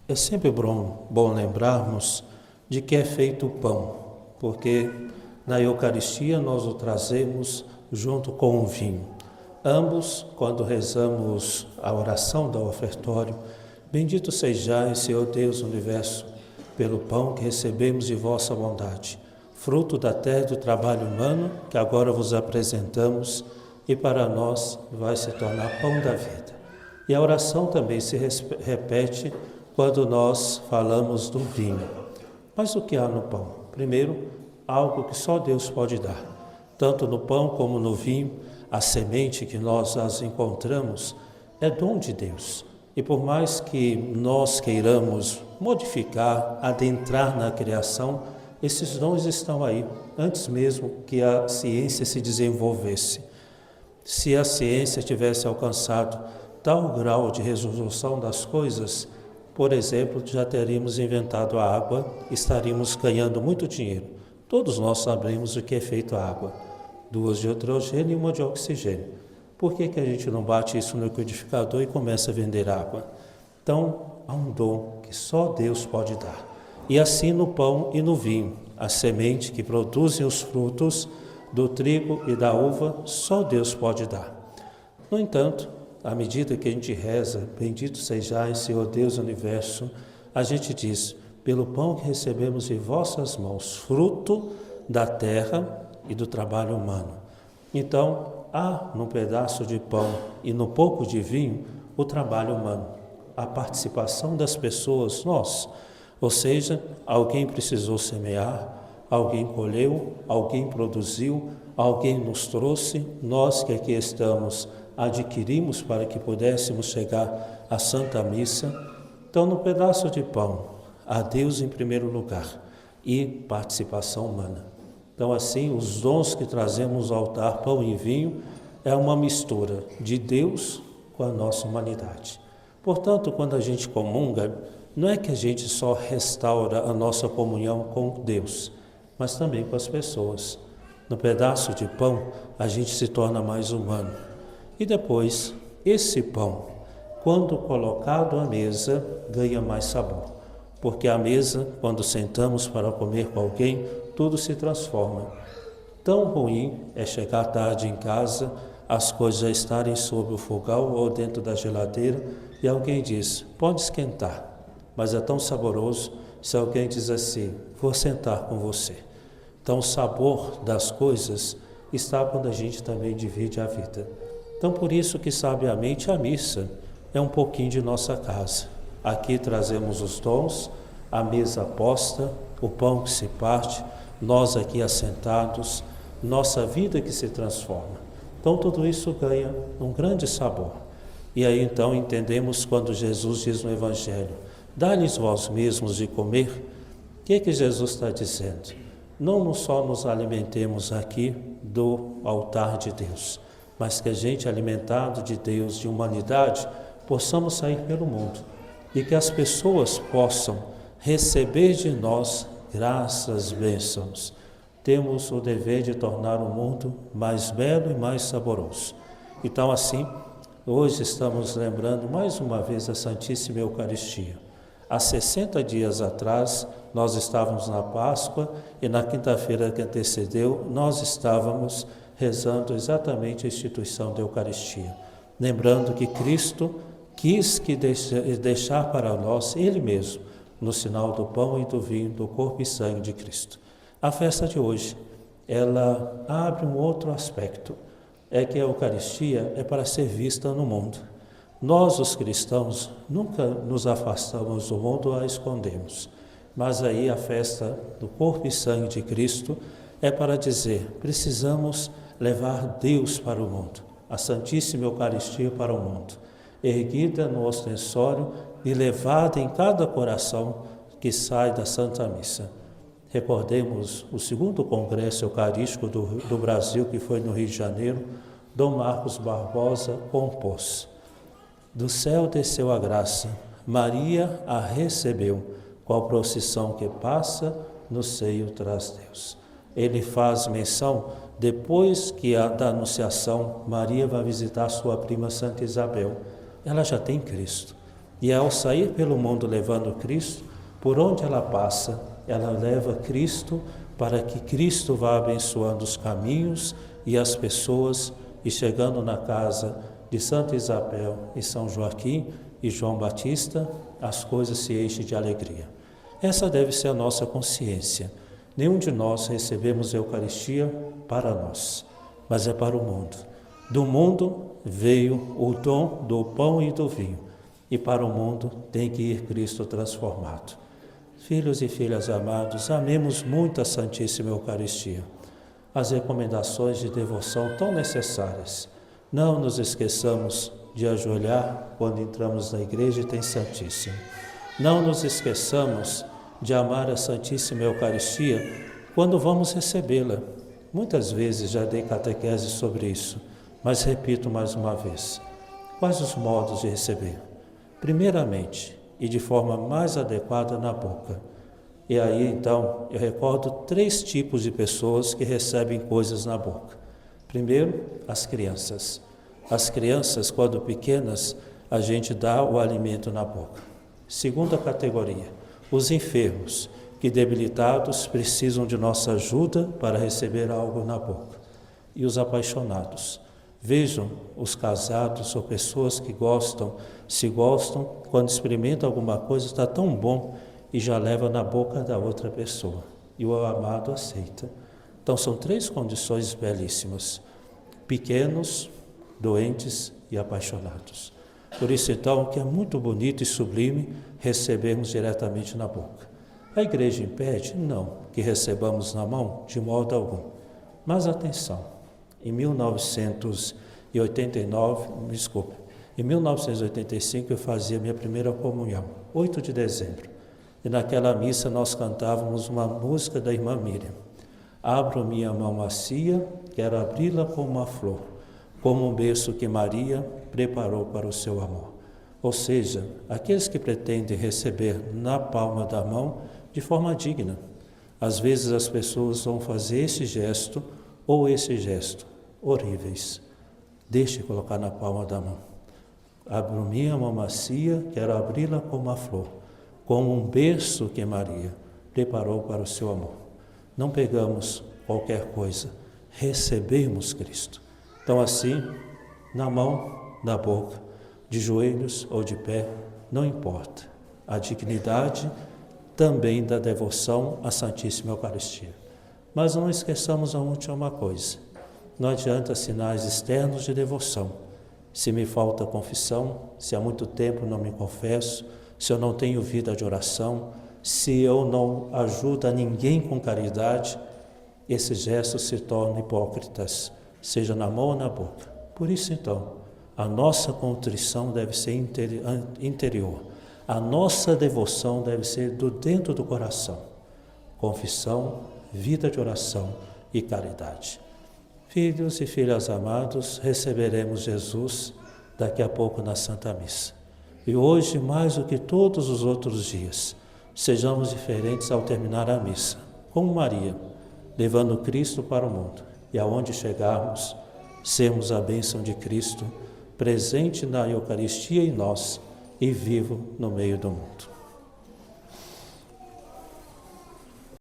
É sempre bom lembrarmos de que é feito o pão, porque na Eucaristia nós o trazemos junto com o vinho. Ambos, quando rezamos a oração do ofertório, bendito sejais, Senhor Deus do Universo, pelo pão que recebemos de vossa bondade, fruto da terra e do trabalho humano que agora vos apresentamos e para nós vai se tornar pão da vida. E a oração também se repete quando nós falamos do vinho. Mas o que há no pão? Primeiro, algo que só Deus pode dar. Tanto no pão como no vinho, a semente que nós as encontramos é dom de Deus. E por mais que nós queiramos modificar, adentrar na criação, esses dons estão aí, antes mesmo que a ciência se desenvolvesse. Se a ciência tivesse alcançado tal grau de resolução das coisas, por exemplo, já teríamos inventado a água, estaríamos ganhando muito dinheiro. Todos nós sabemos o que é feito a água. 2 de hidrogênio e 1 de oxigênio. Por que a gente não bate isso no liquidificador e começa a vender água? Então, há um dom que só Deus pode dar. E assim no pão e no vinho, a semente que produzem os frutos do trigo e da uva, só Deus pode dar. No entanto, à medida que a gente reza, bendito sejais, Senhor Deus do Universo, a gente diz, pelo pão que recebemos em vossas mãos, fruto da terra e do trabalho humano. Então, há no pedaço de pão e no pouco de vinho o trabalho humano, a participação das pessoas, nós. Ou seja, alguém precisou semear, alguém colheu, alguém produziu, alguém nos trouxe, nós que aqui estamos adquirimos para que pudéssemos chegar à Santa Missa. Então, no pedaço de pão, a Deus em primeiro lugar e participação humana. Então, assim, os dons que trazemos ao altar, pão e vinho, é uma mistura de Deus com a nossa humanidade. Portanto, quando a gente comunga, não é que a gente só restaura a nossa comunhão com Deus, mas também com as pessoas. No pedaço de pão, a gente se torna mais humano. E depois, esse pão, quando colocado à mesa, ganha mais sabor. Porque à mesa, quando sentamos para comer com alguém, tudo se transforma. Tão ruim é chegar tarde em casa, as coisas já estarem sob o fogão ou dentro da geladeira e alguém diz, pode esquentar. Mas é tão saboroso se alguém diz assim, vou sentar com você. Então o sabor das coisas está quando a gente também divide a vida. Então, por isso que, sabiamente, a missa é um pouquinho de nossa casa. Aqui trazemos os dons, a mesa posta, o pão que se parte, nós aqui assentados, nossa vida que se transforma. Então, tudo isso ganha um grande sabor. E aí, então, entendemos quando Jesus diz no Evangelho, dá-lhes vós mesmos de comer. O que Jesus está dizendo? Não só nos alimentemos aqui do altar de Deus, mas que a gente, alimentado de Deus, de humanidade, possamos sair pelo mundo e que as pessoas possam receber de nós graças, bênçãos. Temos o dever de tornar o mundo mais belo e mais saboroso. Então, assim, hoje estamos lembrando mais uma vez a Santíssima Eucaristia. Há 60 dias atrás, nós estávamos na Páscoa e na quinta-feira que antecedeu, nós estávamos rezando exatamente a instituição da Eucaristia, lembrando que Cristo quis deixar para nós, Ele mesmo, no sinal do pão e do vinho, do corpo e sangue de Cristo. A festa de hoje, ela abre um outro aspecto, é que a Eucaristia é para ser vista no mundo. Nós, os cristãos, nunca nos afastamos do mundo ou a escondemos, mas aí a festa do corpo e sangue de Cristo é para dizer, precisamos levar Deus para o mundo, a Santíssima Eucaristia para o mundo, erguida no ostensório e levada em cada coração que sai da Santa Missa. Recordemos o segundo Congresso Eucarístico do Brasil, que foi no Rio de Janeiro, Dom Marcos Barbosa compôs. Do céu desceu a graça, Maria a recebeu, qual procissão que passa, no seio traz Deus. Ele faz menção, depois que da Anunciação, Maria vai visitar sua prima Santa Isabel. Ela já tem Cristo. E ao sair pelo mundo levando Cristo, por onde ela passa, ela leva Cristo para que Cristo vá abençoando os caminhos e as pessoas, e chegando na casa de Santa Isabel e São Joaquim e João Batista, as coisas se enchem de alegria. Essa deve ser a nossa consciência. Nenhum de nós recebemos a Eucaristia para nós, mas é para o mundo. Do mundo veio o dom do pão e do vinho, e para o mundo tem que ir Cristo transformado. Filhos e filhas amados, amemos muito a Santíssima Eucaristia. As recomendações de devoção tão necessárias. Não nos esqueçamos de ajoelhar quando entramos na igreja e tem Santíssimo. Não nos esqueçamos de amar a Santíssima Eucaristia quando vamos recebê-la. Muitas vezes já dei catequese sobre isso, mas repito mais uma vez. Quais os modos de receber? Primeiramente, e de forma mais adequada na boca. E aí, então, eu recordo 3 tipos de pessoas que recebem coisas na boca. Primeiro, as crianças. As crianças, quando pequenas, a gente dá o alimento na boca. Segunda categoria, os enfermos, que debilitados precisam de nossa ajuda para receber algo na boca. E os apaixonados. Vejam os casados ou pessoas que se gostam, quando experimentam alguma coisa, está tão bom e já leva na boca da outra pessoa. E o amado aceita. Então são 3 condições belíssimas: pequenos, doentes e apaixonados. Por isso então que é muito bonito e sublime recebermos diretamente na boca. A igreja impede? Não, que recebamos na mão de modo algum. Mas atenção, em 1985 eu fazia minha primeira comunhão, 8 de dezembro. E naquela missa nós cantávamos uma música da irmã Miriam. Abro minha mão macia, quero abri-la como uma flor, como um berço que Maria preparou para o seu amor. Ou seja, aqueles que pretendem receber na palma da mão de forma digna. Às vezes as pessoas vão fazer esse gesto ou esse gesto, horríveis. Deixe colocar na palma da mão. Abro minha mão macia, quero abri-la como uma flor, como um berço que Maria preparou para o seu amor. Não pegamos qualquer coisa, recebemos Cristo. Então assim, na mão, na boca, de joelhos ou de pé, não importa. A dignidade também da devoção à Santíssima Eucaristia. Mas não esqueçamos a última coisa. Não adianta sinais externos de devoção. Se me falta confissão, se há muito tempo não me confesso, se eu não tenho vida de oração, se eu não ajudo a ninguém com caridade, esses gestos se tornam hipócritas, seja na mão ou na boca. Por isso, então, a nossa contrição deve ser interior. A nossa devoção deve ser do dentro do coração. Confissão, vida de oração e caridade. Filhos e filhas amados, receberemos Jesus daqui a pouco na Santa Missa. E hoje, mais do que todos os outros dias, sejamos diferentes ao terminar a missa, como Maria, levando Cristo para o mundo. E aonde chegarmos, sermos a bênção de Cristo, presente na Eucaristia em nós e vivo no meio do mundo.